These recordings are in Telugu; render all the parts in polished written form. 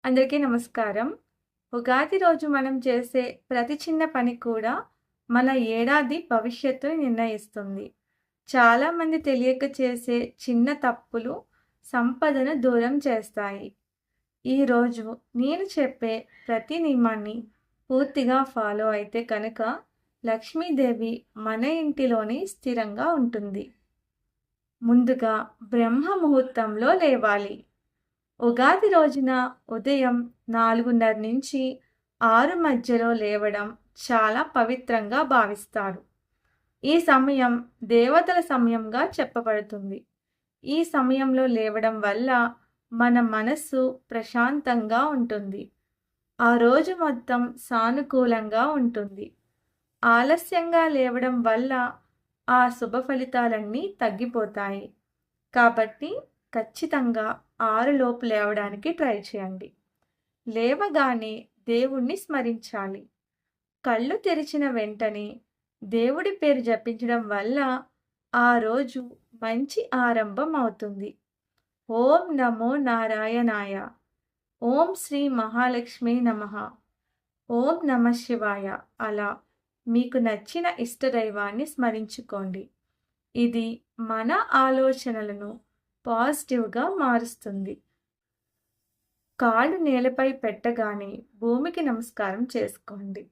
అందరికీ నమస్కారం. ఉగాది రోజు మనం చేసే ప్రతి చిన్న పని కూడా మన ఏడాది భవిష్యత్తుని నిర్ణయిస్తుంది. చాలామంది తెలియక చేసే చిన్న తప్పులు సంపదను దూరం చేస్తాయి. ఈరోజు నేను చెప్పే ప్రతి నియమాన్ని పూర్తిగా ఫాలో అయితే కనుక లక్ష్మీదేవి మన ఇంటిలోనే స్థిరంగా ఉంటుంది. ముందుగా బ్రహ్మ ముహూర్తంలో లేవాలి. ఉగాది రోజున ఉదయం 4:30 నుంచి 6 మధ్యలో లేవడం చాలా పవిత్రంగా భావిస్తారు. ఈ సమయం దేవతల సమయంగా చెప్పబడుతుంది. ఈ సమయంలో లేవడం వల్ల మన మనస్సు ప్రశాంతంగా ఉంటుంది. ఆ రోజు మొత్తం సానుకూలంగా ఉంటుంది. ఆలస్యంగా లేవడం వల్ల ఆ శుభ ఫలితాలన్నీ తగ్గిపోతాయి. కాబట్టి ఖచ్చితంగా 6 లోపు లేవడానికి ట్రై చేయండి. లేవగానే దేవుణ్ణి స్మరించాలి. కళ్ళు తెరిచిన వెంటనే దేవుడి పేరు జపించడం వల్ల ఆ రోజు మంచి ఆరంభం అవుతుంది. ఓం నమో నారాయణాయ, ఓం శ్రీ మహాలక్ష్మీ నమః, ఓం నమః శివాయ అలా మీకు నచ్చిన ఇష్టదైవాన్ని స్మరించుకోండి. ఇది మన ఆలోచనలను పాజిటివ్‌గా మారుస్తుంది. కాళ్ళు నేలపై పెట్టగానే భూమికి నమస్కారం చేసుకోండి.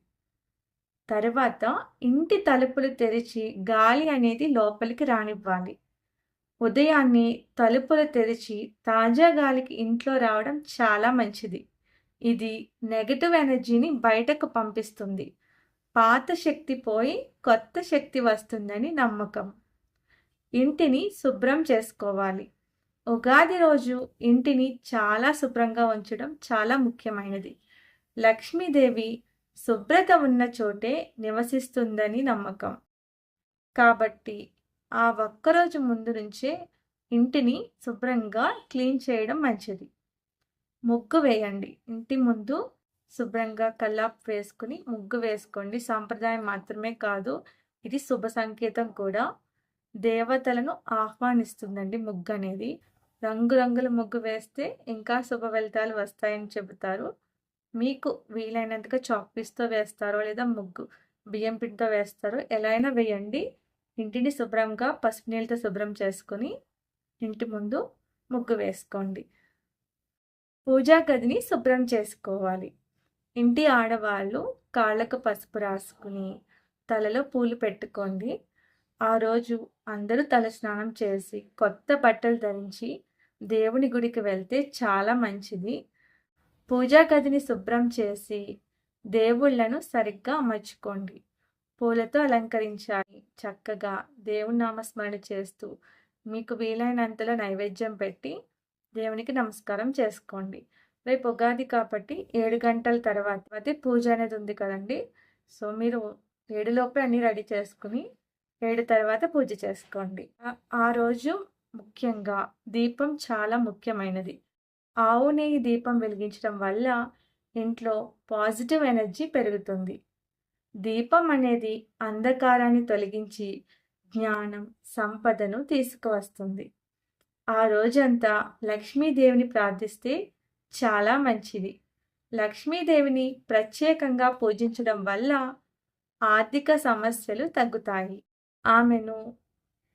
తర్వాత ఇంటి తలుపులు తెరిచి గాలి అనేది లోపలికి రానివ్వాలి. ఉదయాన్నే తలుపులు తెరిచి తాజా గాలికి ఇంట్లో రావడం చాలా మంచిది. ఇది నెగెటివ్ ఎనర్జీని బయటకు పంపిస్తుంది. పాత శక్తి పోయి కొత్త శక్తి వస్తుందని నమ్మకం. ఇంటిని శుభ్రం చేసుకోవాలి. ఉగాది రోజు ఇంటిని చాలా శుభ్రంగా ఉంచడం చాలా ముఖ్యమైనది. లక్ష్మీదేవి శుభ్రత ఉన్న చోటే నివసిస్తుందని నమ్మకం. కాబట్టి ఆ ఒక్కరోజు ముందు నుంచే ఇంటిని శుభ్రంగా క్లీన్ చేయడం మంచిది. ముగ్గు వేయండి. ఇంటి ముందు శుభ్రంగా కల్లాపు వేసుకుని ముగ్గు వేసుకోండి. సాంప్రదాయం మాత్రమే కాదు, ఇది శుభ సంకేతం కూడా. దేవతలను ఆహ్వానిస్తుందండి ముగ్గు అనేది. రంగురంగుల ముగ్గు వేస్తే ఇంకా శుభ ఫలితాలు వస్తాయని చెబుతారు. మీకు వీలైనంతగా చాక్ పీస్‌తో వేస్తారో లేదా ముగ్గు బియ్యం పిండితో వేస్తారో ఎలా అయినా వేయండి. ఇంటిని శుభ్రంగా పసుపు నీళ్ళతో శుభ్రం చేసుకొని ఇంటి ముందు ముగ్గు వేసుకోండి. పూజా గదిని శుభ్రం చేసుకోవాలి. ఇంటి ఆడవాళ్ళు కాళ్ళకు పసుపు రాసుకుని తలలో పూలు పెట్టుకోండి. ఆ రోజు అందరూ తలస్నానం చేసి కొత్త బట్టలు ధరించి దేవుని గుడికి వెళ్తే చాలా మంచిది. పూజా గదిని శుభ్రం చేసి దేవుళ్ళను సరిగ్గా అమర్చుకోండి. పూలతో అలంకరించాలి. చక్కగా దేవుని నామస్మరణ చేస్తూ మీకు వీలైనంతలో నైవేద్యం పెట్టి దేవునికి నమస్కారం చేసుకోండి. రేపు ఉగాది కాబట్టి 7 గంటల తర్వాత పూజ అనేది ఉంది కదండి. సో మీరు 7 లోపే అన్నీ రెడీ చేసుకుని 7 తర్వాత పూజ చేసుకోండి. ఆ రోజు ముఖ్యంగా దీపం చాలా ముఖ్యమైనది. ఆవు నెయ్యి దీపం వెలిగించడం వల్ల ఇంట్లో పాజిటివ్ ఎనర్జీ పెరుగుతుంది. దీపం అనేది అంధకారాన్ని తొలగించి జ్ఞానం, సంపదను తీసుకువస్తుంది. ఆ రోజంతా లక్ష్మీదేవిని ప్రార్థిస్తే చాలా మంచిది. లక్ష్మీదేవిని ప్రత్యేకంగా పూజించడం వల్ల ఆర్థిక సమస్యలు తగ్గుతాయి. ఆమెను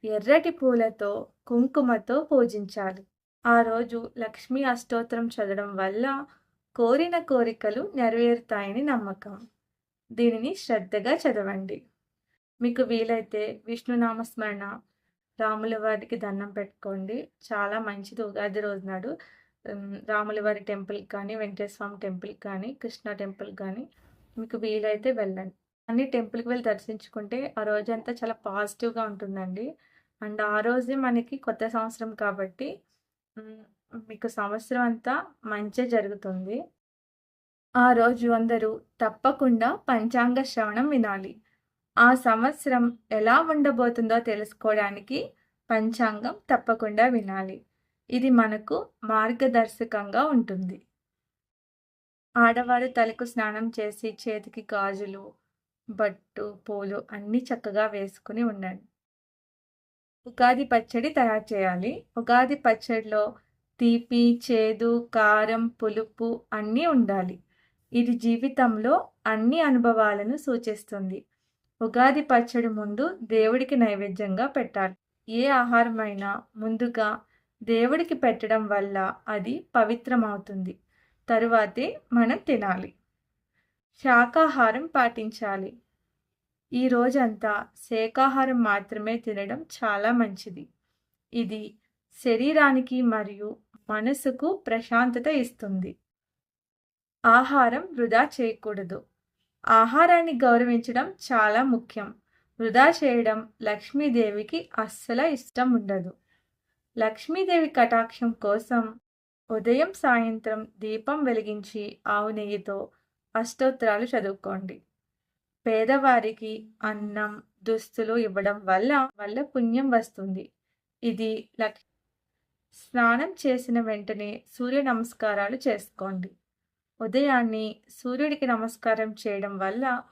ఎర్రటి పూలతో, కుంకుమతో పూజించాలి. ఆ రోజు లక్ష్మీ అష్టోత్తరం చదవడం వల్ల కోరిన కోరికలు నెరవేరుతాయని నమ్మకం. దీనిని శ్రద్ధగా చదవండి. మీకు వీలైతే విష్ణునామస్మరణ, రాముల వారికి దండం పెట్టుకోండి. చాలా మంచిది ఉగాది రోజు నాడు. రాముల వారి టెంపుల్‌కి కానీ, వెంకటేశ్వర స్వామి టెంపుల్‌కి కానీ, కృష్ణ టెంపుల్‌కి కానీ మీకు వీలైతే వెళ్ళండి. అన్ని టెంపుల్‌కి వెళ్ళి దర్శించుకుంటే ఆ రోజంతా చాలా పాజిటివ్‌గా ఉంటుందండి. అండ్ ఆ రోజే మనకి కొత్త సంవత్సరం కాబట్టి మీకు సంవత్సరం అంతా మంచే జరుగుతుంది. ఆ రోజు అందరూ తప్పకుండా పంచాంగ శ్రవణం వినాలి. ఆ సంవత్సరం ఎలా ఉండబోతుందో తెలుసుకోవడానికి పంచాంగం తప్పకుండా వినాలి. ఇది మనకు మార్గదర్శకంగా ఉంటుంది. ఆడవారు తలకు స్నానం చేసి చేతికి గాజులు, బట్టు, పూలు అన్నీ చక్కగా వేసుకుని ఉండండి. ఉగాది పచ్చడి తయారు చేయాలి. ఉగాది పచ్చడిలో తీపి, చేదు, కారం, పులుపు అన్నీ ఉండాలి. ఇది జీవితంలో అన్ని అనుభవాలను సూచిస్తుంది. ఉగాది పచ్చడి ముందు దేవుడికి నైవేద్యంగా పెట్టాలి. ఏ ఆహారమైనా ముందుగా దేవుడికి పెట్టడం వల్ల అది పవిత్రమవుతుంది. తరువాతే మనం తినాలి. శాకాహారం పాటించాలి. ఈ రోజంతా శాకాహారం మాత్రమే తినడం చాలా మంచిది. ఇది శరీరానికి మరియు మనసుకు ప్రశాంతత ఇస్తుంది. ఆహారం వృధా చేయకూడదు. ఆహారాన్ని గౌరవించడం చాలా ముఖ్యం. వృధా చేయడం లక్ష్మీదేవికి అస్సలు ఇష్టం ఉండదు. లక్ష్మీదేవి కటాక్షం కోసం ఉదయం సాయంత్రం దీపం వెలిగించి ఆవు నెయ్యితో అష్టోత్తరాలు చదువుకోండి. పేదవారికి అన్నం, దుస్తులు ఇవ్వడం వల్ల పుణ్యం వస్తుంది. ఇది స్నానం చేసిన వెంటనే సూర్య నమస్కారాలు చేసుకోండి. ఉదయాన్నే సూర్యుడికి నమస్కారం చేయడం వల్ల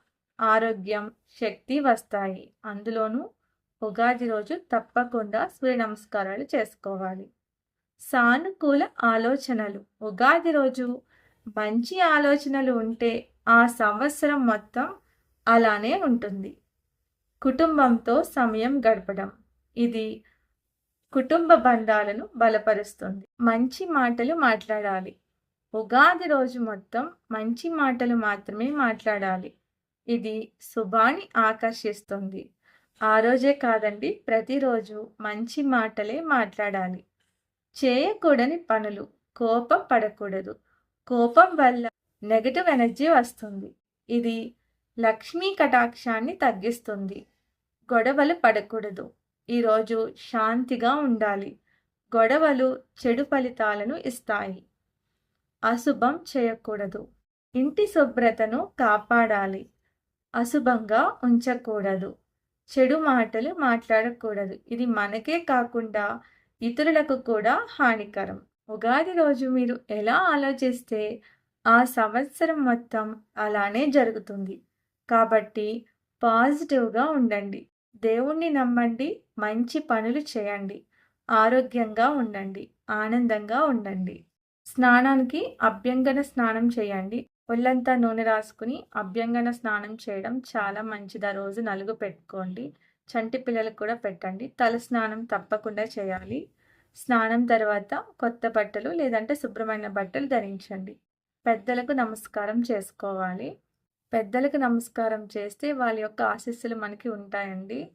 ఆరోగ్యం, శక్తి వస్తాయి. అందులోనూ ఉగాది రోజు తప్పకుండా సూర్య నమస్కారాలు చేసుకోవాలి. సానుకూల ఆలోచనలు. ఉగాది రోజు మంచి ఆలోచనలు ఉంటే ఆ సంవత్సరం మొత్తం అలానే ఉంటుంది. కుటుంబంతో సమయం గడపడం. ఇది కుటుంబ బంధాలను బలపరుస్తుంది. మంచి మాటలు మాట్లాడాలి. ఉగాది రోజు మొత్తం మంచి మాటలు మాత్రమే మాట్లాడాలి. ఇది శుభాన్ని ఆకర్షిస్తుంది. ఆ రోజే కాదండి, ప్రతిరోజు మంచి మాటలే మాట్లాడాలి. చేయకూడని పనులు. కోపం పడకూడదు. కోపం వల్ల నెగటివ్ ఎనర్జీ వస్తుంది. ఇది లక్ష్మీ కటాక్షాన్ని తగ్గిస్తుంది. గొడవలు పడకూడదు. ఈరోజు శాంతిగా ఉండాలి. గొడవలు చెడు ఫలితాలను ఇస్తాయి. అశుభం చేయకూడదు. ఇంటి శుభ్రతను కాపాడాలి. అశుభంగా ఉంచకూడదు. చెడు మాటలు మాట్లాడకూడదు. ఇది మనకే కాకుండా ఇతరులకు కూడా హానికరం. ఉగాది రోజు మీరు ఎలా ఆలోచిస్తే ఆ సంవత్సరం మొత్తం అలానే జరుగుతుంది. కాబట్టి పాజిటివ్గా ఉండండి. దేవుణ్ణి నమ్మండి. మంచి పనులు చేయండి. ఆరోగ్యంగా ఉండండి. ఆనందంగా ఉండండి. స్నానానికి అభ్యంగన స్నానం చేయండి. ఒళ్ళంతా నూనె రాసుకుని అభ్యంగన స్నానం చేయడం చాలా మంచిది. ఆ రోజు నలుగు పెట్టుకోండి. చంటి పిల్లలకు కూడా పెట్టండి. తల స్నానం తప్పకుండా చేయాలి. స్నానం తర్వాత కొత్త బట్టలు లేదంటే శుభ్రమైన బట్టలు ధరించండి. పెద్దలకు నమస్కారం చేసుకోవాలి. పెద్దలకు నమస్కారం చేస్తే వాళ్ళ యొక్క ఆశీస్సులు మనకి ఉంటాయండి.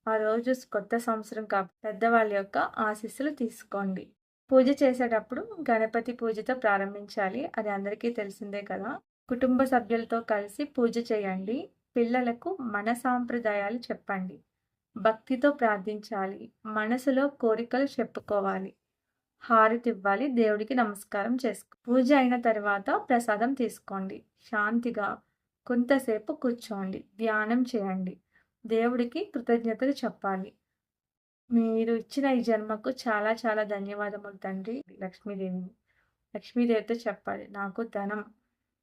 ఆ రోజు కొత్త సంవత్సరం కాబట్టి పెద్దవాళ్ళ యొక్క ఆశీస్సులు తీసుకోండి. పూజ చేసేటప్పుడు గణపతి పూజతో ప్రారంభించాలి. అది అందరికీ తెలిసిందే కదా. కుటుంబ సభ్యులతో కలిసి పూజ చేయండి. పిల్లలకు మన సాంప్రదాయాలు చెప్పండి. భక్తితో ప్రార్థించాలి. మనసులో కోరికలు చెప్పుకోవాలి. హారతి ఇవ్వాలి. దేవుడికి నమస్కారం చేసుకో. పూజ అయిన తర్వాత ప్రసాదం తీసుకోండి. శాంతిగా కొంతసేపు కూర్చోండి. ధ్యానం చేయండి. దేవుడికి కృతజ్ఞతలు చెప్పాలి. మీరు ఇచ్చిన ఈ జన్మకు చాలా చాలా ధన్యవాదములు తండ్రి. లక్ష్మీదేవితో చెప్పాలి, నాకు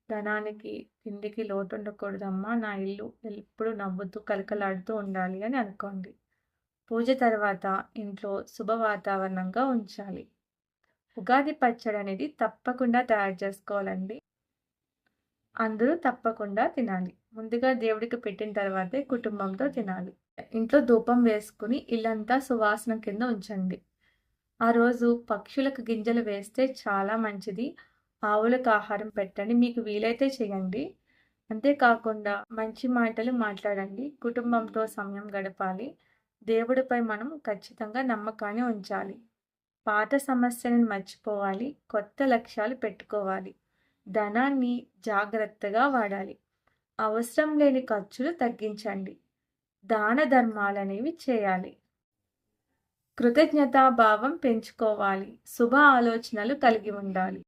ధనానికి తిండికి లోటు ఉండకూడదమ్మా. నా ఇల్లు ఎప్పుడు నవ్వుతూ కలకలాడుతూ ఉండాలి అని అనుకోండి. పూజ తర్వాత ఇంట్లో శుభ వాతావరణంగా ఉంచాలి. ఉగాది పచ్చడి అనేది తప్పకుండా తయారు చేసుకోవాలండి. అందరూ తప్పకుండా తినాలి. ముందుగా దేవుడికి పెట్టిన తర్వాతే కుటుంబంతో తినాలి. ఇంట్లో ధూపం వేసుకుని ఇల్లంతా సువాసన కింద ఉంచండి. ఆ రోజు పక్షులకు గింజలు వేస్తే చాలా మంచిది. ఆవులకు ఆహారం పెట్టండి. మీకు వీలైతే చేయండి. అంతేకాకుండా మంచి మాటలు మాట్లాడండి. కుటుంబంతో సమయం గడపాలి. దేవుడిపై మనం ఖచ్చితంగా నమ్మకాన్ని ఉంచాలి. పాత సమస్యలను మర్చిపోవాలి. కొత్త లక్ష్యాలు పెట్టుకోవాలి. ధనాన్ని జాగ్రత్తగా వాడాలి. అవసరం లేని ఖర్చులు తగ్గించండి. దాన ధర్మాలనేవి చేయాలి. కృతజ్ఞతాభావం పెంచుకోవాలి. శుభ ఆలోచనలు కలిగి ఉండాలి.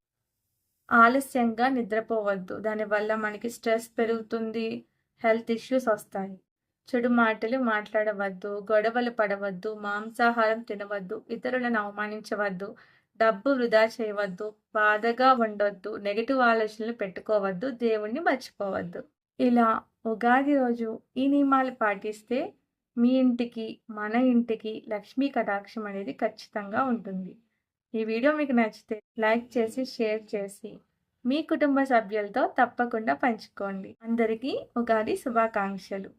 ఆలస్యంగా నిద్రపోవద్దు. దానివల్ల మనకి స్ట్రెస్ పెరుగుతుంది. హెల్త్ ఇష్యూస్ వస్తాయి. చెడు మాటలు మాట్లాడవద్దు. గొడవలు పడవద్దు. మాంసాహారం తినవద్దు. ఇతరులను అవమానించవద్దు. డబ్బు వృధా చేయవద్దు. బాధగా ఉండొద్దు. నెగిటివ్ ఆలోచనలు పెట్టుకోవద్దు. దేవుణ్ణి మర్చిపోవద్దు. ఇలా ఉగాది రోజు ఈ నియమాలు పాటిస్తే మీ ఇంటికి మన ఇంటికి లక్ష్మీ కటాక్షం అనేది ఖచ్చితంగా ఉంటుంది. ఈ వీడియో మీకు నచ్చితే లైక్ చేసి, షేర్ చేసి, మీ కుటుంబ సభ్యులతో తప్పకుండా పంచుకోండి. అందరికీ ఉగాది శుభాకాంక్షలు.